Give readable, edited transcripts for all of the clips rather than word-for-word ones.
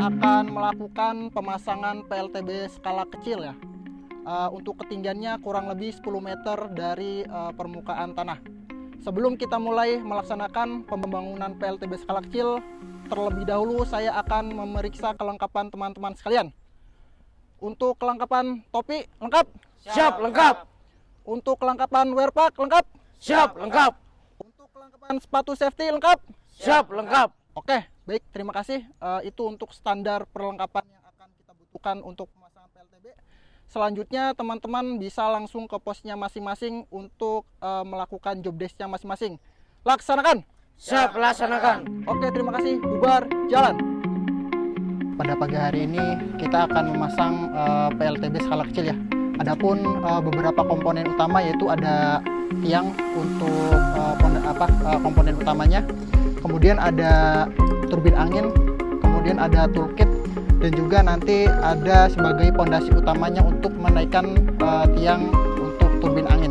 akan melakukan pemasangan PLTB skala kecil ya. Untuk ketinggiannya kurang lebih 10 meter dari permukaan tanah. Sebelum kita mulai melaksanakan pembangunan PLTB skala kecil, terlebih dahulu saya akan memeriksa kelengkapan teman-teman sekalian. Untuk kelengkapan topi lengkap? Siap, lengkap. Untuk kelengkapan wear pack lengkap? Siap, lengkap. Untuk kelengkapan sepatu safety lengkap? Siap, lengkap. Oke, baik, terima kasih. Itu untuk standar perlengkapan yang akan kita butuhkan untuk pemasangan PLTB. Selanjutnya teman-teman bisa langsung ke posnya masing-masing untuk melakukan job desk-nya masing-masing. Laksanakan. Siap, laksanakan. Oke, terima kasih. Bubar, jalan. Pada pagi hari ini kita akan memasang PLTB skala kecil ya. Adapun beberapa komponen utama yaitu ada tiang untuk komponen utamanya. Kemudian ada turbin angin, kemudian ada toolkit, dan juga nanti ada sebagai pondasi utamanya untuk menaikkan tiang untuk turbin angin.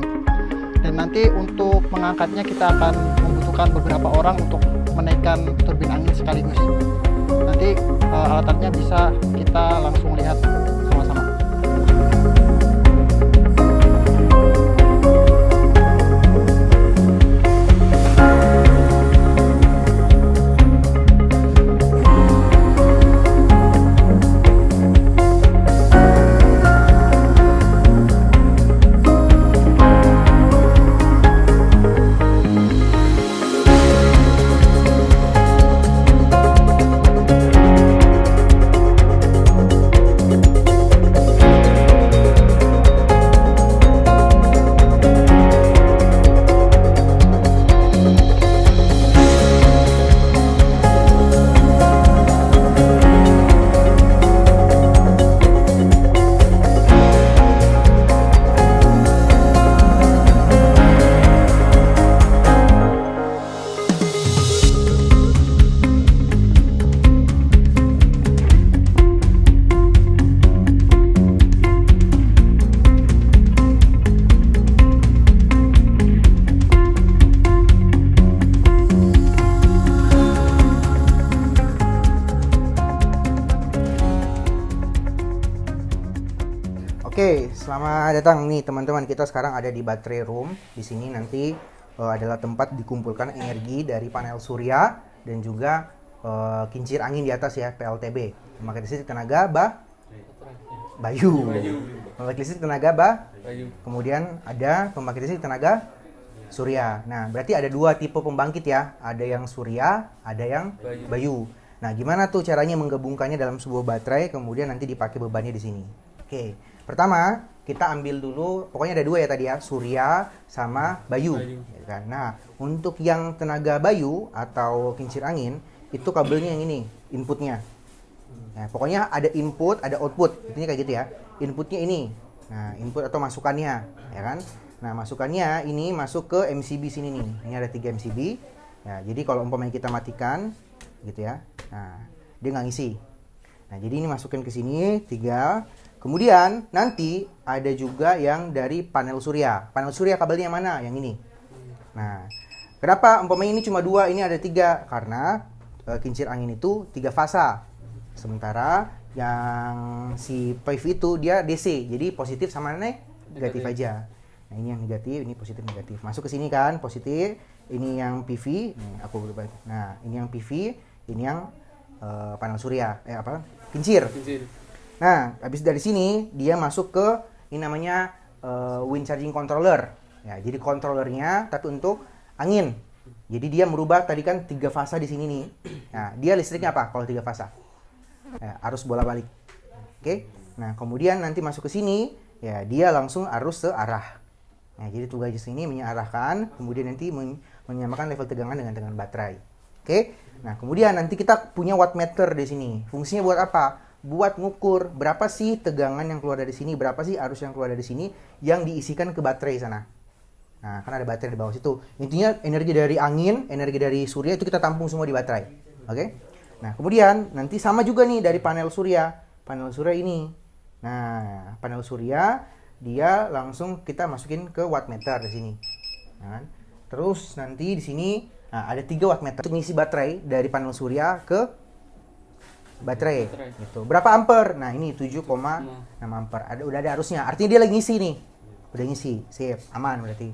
Dan nanti untuk mengangkatnya kita akan membutuhkan beberapa orang untuk menaikkan turbin angin sekaligus. Nanti alat-alatnya bisa kita langsung lihat sama-sama. Oke, selamat datang nih teman-teman. Kita sekarang ada di baterai room. Di sini nanti adalah tempat dikumpulkan energi dari panel surya dan juga kincir angin di atas ya, PLTB. Pembangkit listrik tenaga Bayu. Pembangkit listrik tenaga Bayu. Kemudian ada pembangkit listrik tenaga surya. Nah, berarti ada dua tipe pembangkit ya. Ada yang surya, ada yang Bayu. Nah, gimana tuh caranya menggabungkannya dalam sebuah baterai kemudian nanti dipakai bebannya di sini. Oke. Pertama, kita ambil dulu, pokoknya ada dua ya tadi ya, surya sama Bayu. Ya kan? Nah, untuk yang tenaga Bayu atau kincir angin, itu kabelnya yang ini, inputnya. Nah, pokoknya ada input, ada output, intinya kayak gitu ya. Inputnya ini, nah input atau masukannya, ya kan? Nah, masukannya ini masuk ke MCB sini nih, ini ada 3 MCB. Ya, jadi kalau umpamanya kita matikan, gitu ya, nah dia nggak ngisi. Nah, jadi ini masukin ke sini 3. Kemudian nanti ada juga yang dari panel surya. Panel surya kabelnya yang mana? Yang ini. Nah, kenapa umpamanya ini cuma 2, ini ada 3? Karena kincir angin itu 3 fasa. Sementara yang si PV itu dia DC, jadi positif sama negatif aja. Nah, ini yang negatif, ini positif negatif. Masuk ke sini kan, positif. Ini yang PV. Nih, aku lupa. Nah, ini yang PV, ini yang panel surya. Kincir. Nah, habis dari sini dia masuk ke ini namanya wind charging controller. Ya, jadi controllernya tapi untuk angin. Jadi dia merubah tadi kan 3 fasa di sini nih. Nah, dia listriknya apa kalau 3 fasa? Ya, arus bola-balik. Oke. Nah, kemudian nanti masuk ke sini, ya dia langsung arus searah. Nah, jadi tugas di sini mengarahkan, kemudian nanti menyamakan level tegangan dengan tegangan baterai. Oke. Nah, kemudian nanti kita punya wattmeter di sini. Fungsinya buat apa? Buat ngukur berapa sih tegangan yang keluar dari sini, berapa sih arus yang keluar dari sini yang diisikan ke baterai sana. Nah, kan ada baterai di bawah situ. Intinya energi dari angin, energi dari surya itu kita tampung semua di baterai. Oke? Nah, kemudian nanti sama juga nih dari panel surya. Panel surya ini. Nah, panel surya dia langsung kita masukin ke wattmeter di sini. Nah, terus nanti di sini ada 3 wattmeter untuk ngisi baterai dari panel surya ke baterai. Gitu. Berapa ampere? Nah, ini 7,6 ampere. Udah ada arusnya. Artinya dia lagi ngisi nih. Udah ngisi. Sip, aman berarti.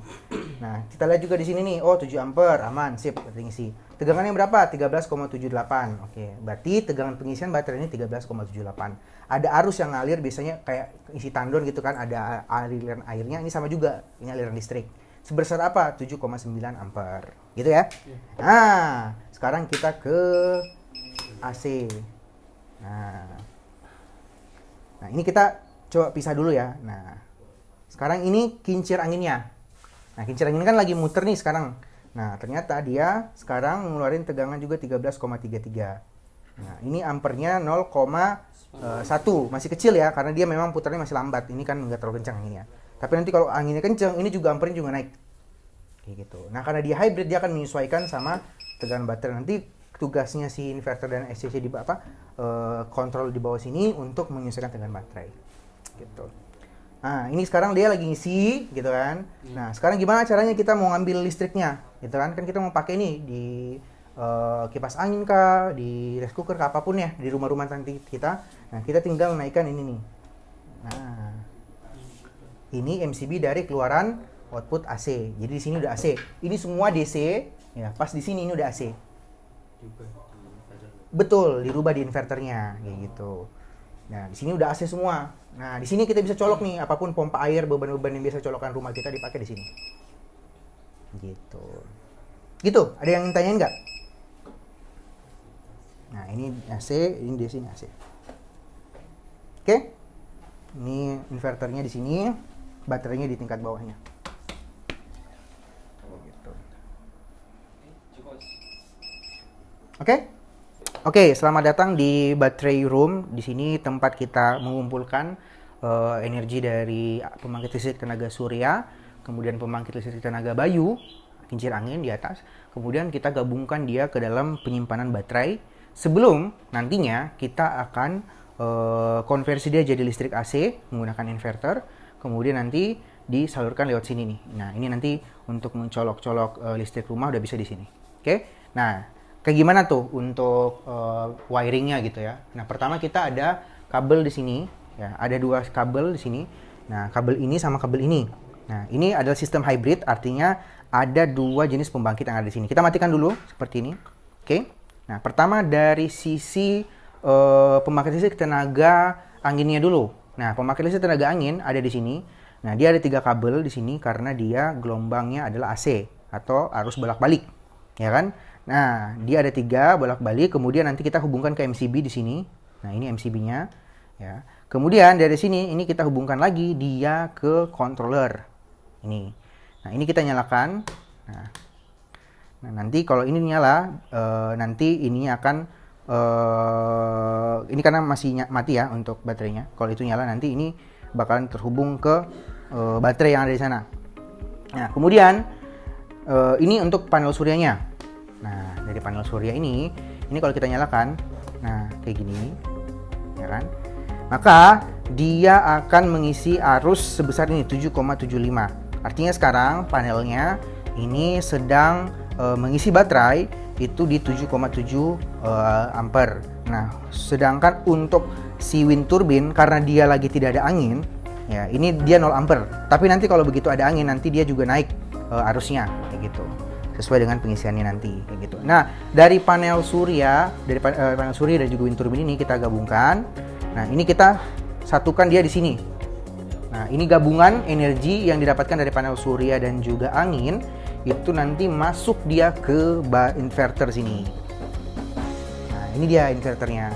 Nah, kita lihat juga di sini nih. Oh, 7 ampere, aman, sip, berarti ngisi. Tegangannya berapa? 13,78. Oke, berarti tegangan pengisian baterai ini 13,78. Ada arus yang ngalir, biasanya kayak isi tandon gitu kan, ada aliran airnya. Ini sama juga, ini aliran listrik. Sebesar apa? 7,9 ampere. Gitu ya? Nah, sekarang kita ke AC. Nah, ini kita coba pisah dulu ya. Nah, sekarang ini kincir anginnya. Nah, kincir angin kan lagi muter nih sekarang. Nah, ternyata dia sekarang ngeluarin tegangan juga 13,33. Nah, ini ampernya 0,1. Masih kecil ya, karena dia memang putarnya masih lambat. Ini kan nggak terlalu kencang anginnya. Tapi nanti kalau anginnya kencang, ini juga ampernya juga naik. Kayak gitu. Nah, karena dia hybrid, dia akan menyesuaikan sama tegangan baterai. Nanti tugasnya si inverter dan SCC di kontrol di bawah sini untuk menyesuaikan tegangan baterai. Gitu. Nah, ini sekarang dia lagi ngisi, gitu kan. Nah, sekarang gimana caranya kita mau ngambil listriknya, gitu kan. Kan kita mau pakai nih di kipas angin kah, di rice cooker kah, apapun ya, di rumah-rumah nanti kita. Nah, kita tinggal naikkan ini nih. Nah, ini MCB dari keluaran output AC. Jadi di sini udah AC. Ini semua DC, ya. Pas di sini ini udah AC. Betul, dirubah di inverternya, kayak gitu. Nah, di sini udah AC semua. Nah, di sini kita bisa colok nih, apapun pompa air, beban-beban yang biasa colokan rumah kita dipakai di sini. Gitu. Gitu, ada yang tanyain nggak? Nah, ini AC, ini di sini AC. Oke? Ini inverternya di sini, baterainya di tingkat bawahnya. Gitu. Oke? Oke, selamat datang di Battery Room. Di sini tempat kita mengumpulkan energi dari pembangkit listrik tenaga surya, kemudian pembangkit listrik tenaga bayu, kincir angin di atas. Kemudian kita gabungkan dia ke dalam penyimpanan baterai. Sebelum nantinya kita akan konversi dia jadi listrik AC menggunakan inverter. Kemudian nanti disalurkan lewat sini nih. Nah, ini nanti untuk mencolok-colok listrik rumah udah bisa di sini. Oke? Nah, kayak gimana tuh untuk wiringnya gitu ya? Nah, pertama kita ada kabel di sini, ya. Ada dua kabel di sini. Nah, kabel ini sama kabel ini. Nah, ini adalah sistem hybrid, artinya ada dua jenis pembangkit yang ada di sini. Kita matikan dulu seperti ini. Oke? Nah, pertama dari sisi pembangkit listrik tenaga anginnya dulu. Nah, pembangkit listrik tenaga angin ada di sini. Nah, dia ada 3 kabel di sini karena dia gelombangnya adalah AC atau arus bolak-balik, ya kan? Nah, dia ada 3 bolak-balik, kemudian nanti kita hubungkan ke MCB di sini. Nah, ini MCB-nya, ya. Kemudian dari sini, ini kita hubungkan lagi dia ke controller. Ini. Nah, ini kita nyalakan. Nah, nanti kalau ini nyala, nanti ini akan, ini karena masih mati ya untuk baterainya. Kalau itu nyala, nanti ini bakalan terhubung ke baterai yang ada di sana. Nah, kemudian ini untuk panel suryanya. Nah, dari panel surya ini kalau kita nyalakan, nah kayak gini, ya kan? Maka dia akan mengisi arus sebesar ini 7,75. Artinya sekarang panelnya ini sedang mengisi baterai itu di 7,7 ampere. Nah, sedangkan untuk si wind turbine karena dia lagi tidak ada angin, ya ini dia 0 ampere. Tapi nanti kalau begitu ada angin nanti dia juga naik arusnya kayak gitu. Sesuai dengan pengisiannya nanti kayak gitu. Nah, dari panel surya, panel surya dan juga wind turbine ini kita gabungkan. Nah, ini kita satukan dia di sini. Nah, ini gabungan energi yang didapatkan dari panel surya dan juga angin itu nanti masuk dia ke inverter sini. Nah, ini dia inverternya.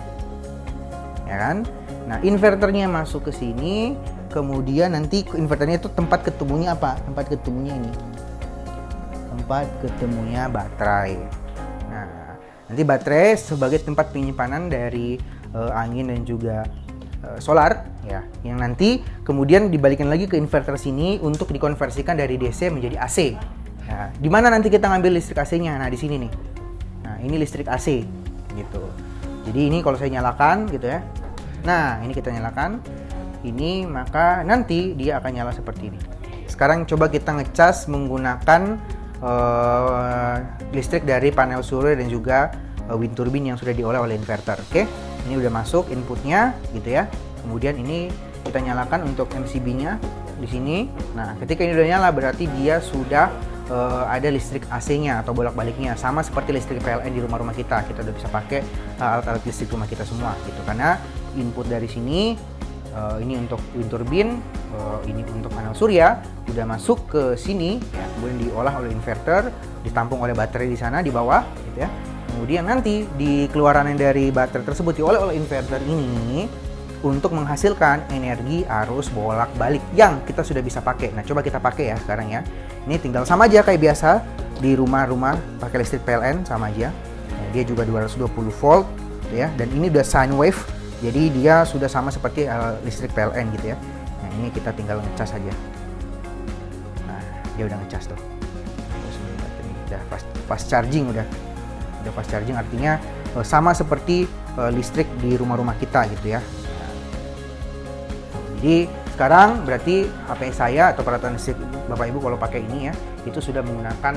Ya kan? Nah, inverternya masuk ke sini, kemudian nanti inverternya itu tempat ketemunya apa? Tempat ketemunya ini. Tempat ketemunya baterai. Nah, nanti baterai sebagai tempat penyimpanan dari angin dan juga solar, ya, yang nanti kemudian dibalikan lagi ke inverter sini untuk dikonversikan dari DC menjadi AC. Nah, di mana nanti kita ngambil listrik AC-nya? Nah, di sini nih. Nah, ini listrik AC, gitu. Jadi ini kalau saya nyalakan, gitu ya. Nah, ini kita nyalakan. Ini maka nanti dia akan nyala seperti ini. Sekarang coba kita ngecas menggunakan listrik dari panel surya dan juga wind turbine yang sudah diolah oleh inverter. Oke? Ini udah masuk inputnya gitu ya. Kemudian ini kita nyalakan untuk MCB-nya di sini. Nah, ketika ini udah nyala berarti dia sudah ada listrik AC-nya atau bolak-baliknya, sama seperti listrik PLN di rumah-rumah kita. Kita udah bisa pakai alat-alat listrik rumah kita semua gitu, karena input dari sini ini untuk wind turbine, ini untuk panel surya udah masuk ke sini ya, kemudian diolah oleh inverter, ditampung oleh baterai di sana di bawah gitu ya. Kemudian nanti di keluaran dari baterai tersebut diolah oleh inverter ini untuk menghasilkan energi arus bolak-balik yang kita sudah bisa pakai. Nah, coba kita pakai ya sekarang ya. Ini tinggal sama aja kayak biasa di rumah-rumah pakai listrik PLN, sama aja. Nah, dia juga 220 volt ya, dan ini udah sine wave. Jadi dia sudah sama seperti listrik PLN gitu ya. Nah, ini kita tinggal ngecas aja. Nah, dia udah ngecas tuh. Terus ini baterai udah fast charging, udah fast charging, artinya sama seperti listrik di rumah-rumah kita gitu ya. Jadi sekarang berarti HP saya atau peralatan listrik Bapak Ibu kalau pakai ini ya, itu sudah menggunakan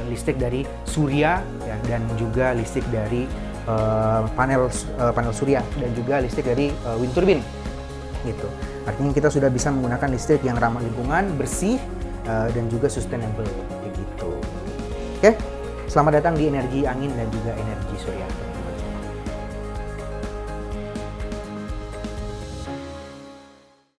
listrik dari surya ya, dan juga listrik dari panel surya, dan juga listrik dari wind turbine gitu. Artinya kita sudah bisa menggunakan listrik yang ramah lingkungan, bersih, dan juga sustainable gitu. Oke, selamat datang di energi angin dan juga energi surya.